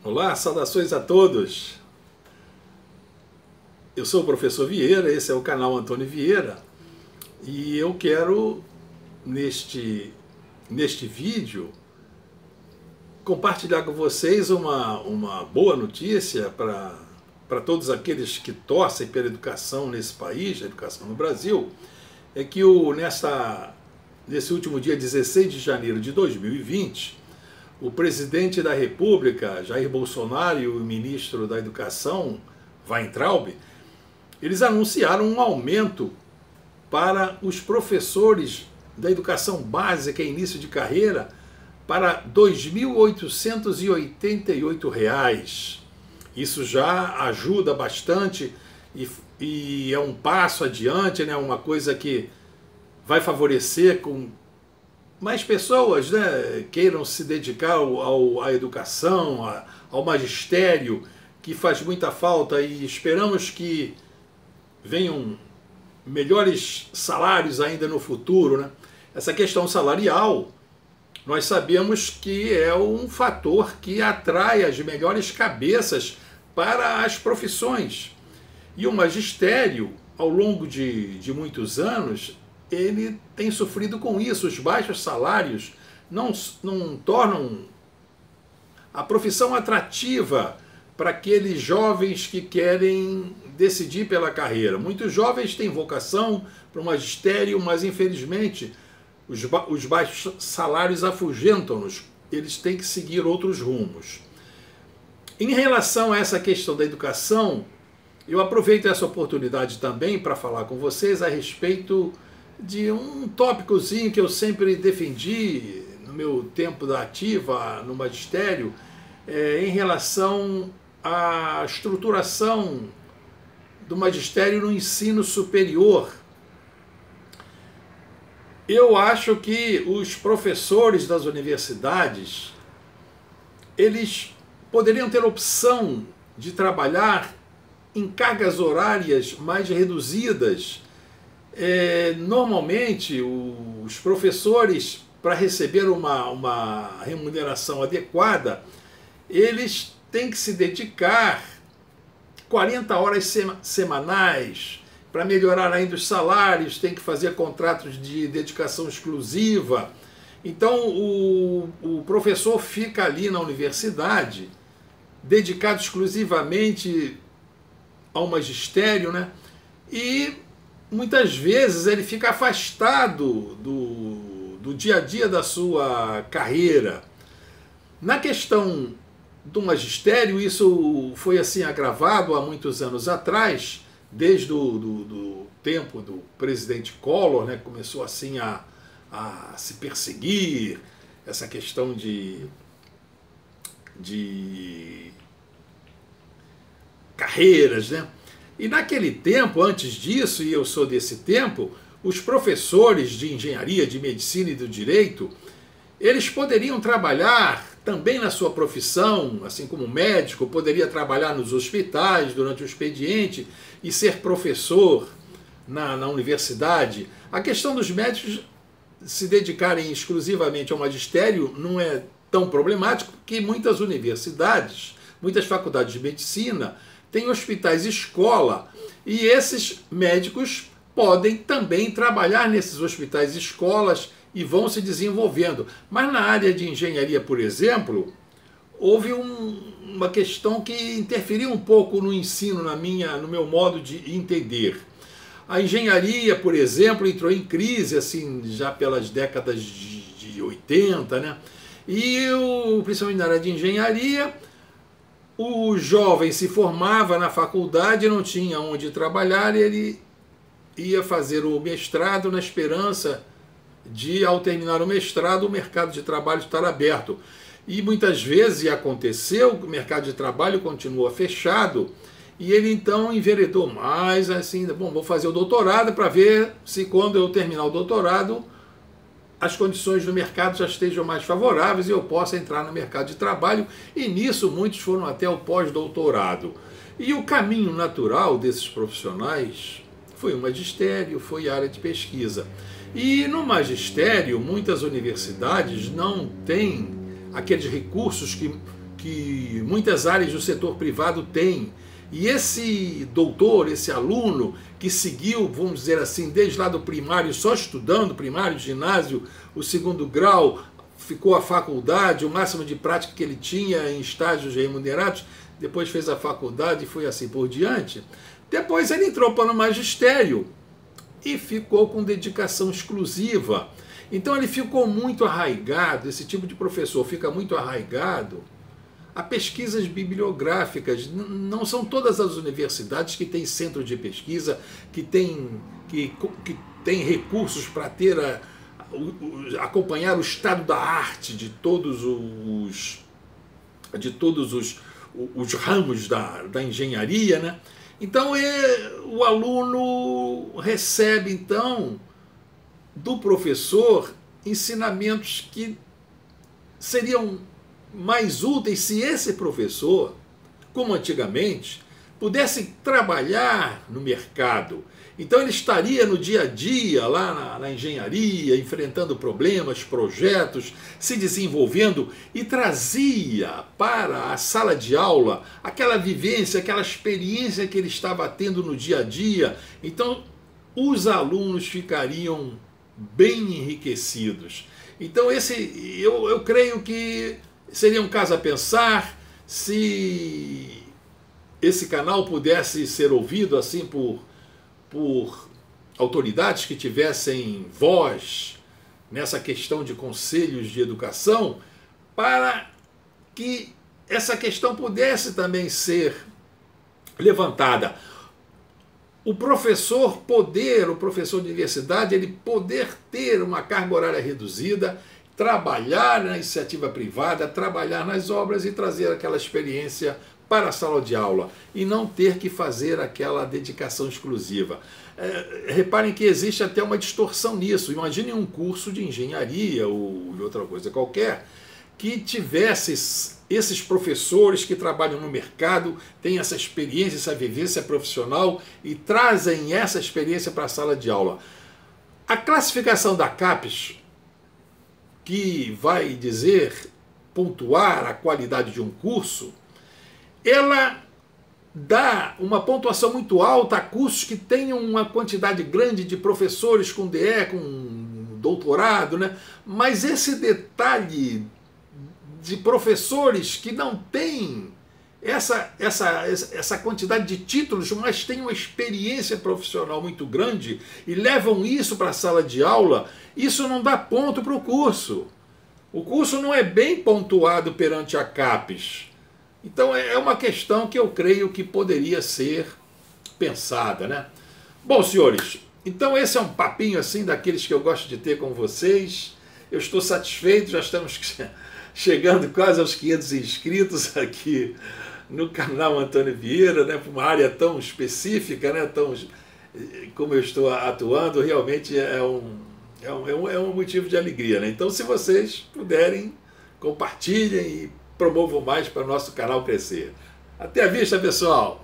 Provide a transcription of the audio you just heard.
Olá, saudações a todos. Eu sou o professor Vieira, esse é o canal Antônio Vieira e eu quero, neste vídeo, compartilhar com vocês uma boa notícia para todos aqueles que torcem pela educação nesse país, a educação no Brasil, é que nesse último dia 16 de janeiro de 2020, o presidente da República, Jair Bolsonaro, e o ministro da Educação, Weintraub, eles anunciaram um aumento para os professores da educação básica e início de carreira para R$ 2.888. Isso já ajuda bastante e é um passo adiante, né? Uma coisa que vai favorecer com mais pessoas, né, queiram se dedicar à educação, ao magistério, que faz muita falta, e esperamos que venham melhores salários ainda no futuro, né? Essa questão salarial, nós sabemos que é um fator que atrai as melhores cabeças para as profissões. E o magistério, ao longo de muitos anos, ele tem sofrido com isso. Os baixos salários não tornam a profissão atrativa para aqueles jovens que querem decidir pela carreira. Muitos jovens têm vocação para o magistério, mas infelizmente os baixos salários afugentam-nos. Eles têm que seguir outros rumos. Em relação a essa questão da educação, eu aproveito essa oportunidade também para falar com vocês a respeito de um tópicozinho que eu sempre defendi no meu tempo da ativa no magistério, em relação à estruturação do magistério no ensino superior. Eu acho que os professores das universidades, eles poderiam ter opção de trabalhar em cargas horárias mais reduzidas. Normalmente, os professores, para receber uma remuneração adequada, eles têm que se dedicar 40 horas semanais. Para melhorar ainda os salários, tem que fazer contratos de dedicação exclusiva. Então, o professor fica ali na universidade, dedicado exclusivamente ao magistério, né? E muitas vezes ele fica afastado do dia a dia da sua carreira. Na questão do magistério, isso foi assim agravado há muitos anos atrás, desde o tempo do presidente Collor, né? Começou assim a se perseguir essa questão de carreiras, né? E naquele tempo, antes disso, e eu sou desse tempo, os professores de engenharia, de medicina e do direito, eles poderiam trabalhar também na sua profissão, assim como médico, poderia trabalhar nos hospitais durante o expediente e ser professor na universidade. A questão dos médicos se dedicarem exclusivamente ao magistério não é tão problemático, porque muitas universidades, muitas faculdades de medicina, tem hospitais escola, e esses médicos podem também trabalhar nesses hospitais escolas e vão se desenvolvendo. Mas na área de engenharia, por exemplo, houve uma questão que interferiu um pouco no ensino, no meu modo de entender. A engenharia, por exemplo, entrou em crise assim, já pelas décadas de 80, né? E principalmente na área de engenharia, o jovem se formava na faculdade, não tinha onde trabalhar, e ele ia fazer o mestrado na esperança de, ao terminar o mestrado, o mercado de trabalho estar aberto. E muitas vezes aconteceu, o mercado de trabalho continua fechado, e ele então enveredou mais assim, bom, vou fazer o doutorado para ver se quando eu terminar o doutorado as condições do mercado já estejam mais favoráveis e eu possa entrar no mercado de trabalho, e nisso muitos foram até o pós-doutorado. E o caminho natural desses profissionais foi o magistério, foi a área de pesquisa. E no magistério, muitas universidades não têm aqueles recursos que que muitas áreas do setor privado têm. E esse doutor, esse aluno que seguiu, vamos dizer assim, desde lá do primário, só estudando, primário, ginásio, o segundo grau, ficou a faculdade, o máximo de prática que ele tinha em estágios remunerados, depois fez a faculdade e foi assim por diante. Depois ele entrou para o magistério e ficou com dedicação exclusiva. Então ele ficou muito arraigado, esse tipo de professor fica muito arraigado a pesquisas bibliográficas. Não são todas as universidades que têm centro de pesquisa, que têm recursos para ter acompanhar o estado da arte de todos os ramos da engenharia, né? Então o aluno recebe então do professor ensinamentos que seriam mais úteis se esse professor, como antigamente, pudesse trabalhar no mercado. Então ele estaria no dia a dia, lá na engenharia, enfrentando problemas, projetos, se desenvolvendo e trazia para a sala de aula aquela vivência, aquela experiência que ele estava tendo no dia a dia. Então os alunos ficariam bem enriquecidos. Então eu creio que seria um caso a pensar se esse canal pudesse ser ouvido assim por autoridades que tivessem voz nessa questão de conselhos de educação, para que essa questão pudesse também ser levantada. O professor de universidade, ele poder ter uma carga horária reduzida, trabalhar na iniciativa privada, trabalhar nas obras e trazer aquela experiência para a sala de aula e não ter que fazer aquela dedicação exclusiva. Reparem que existe até uma distorção nisso. Imagine um curso de engenharia ou outra coisa qualquer que tivesse esses professores que trabalham no mercado, têm essa experiência, essa vivência profissional e trazem essa experiência para a sala de aula. A classificação da CAPES, que vai pontuar a qualidade de um curso, ela dá uma pontuação muito alta a cursos que tenham uma quantidade grande de professores com DE, com doutorado, né? Mas esse detalhe de professores que não têm essa quantidade de títulos, mas têm uma experiência profissional muito grande e levam isso para a sala de aula, isso não dá ponto para o curso. O curso não é bem pontuado perante a CAPES. Então é uma questão que eu creio que poderia ser pensada, né? Bom, senhores, então esse é um papinho assim daqueles que eu gosto de ter com vocês. Eu estou satisfeito, já estamos chegando quase aos 500 inscritos aqui no canal Antônio Vieira, né? Para uma área tão específica, né? Como eu estou atuando, realmente é um motivo de alegria, né? Então, se vocês puderem, compartilhem e promovam mais para o nosso canal crescer. Até a vista, pessoal!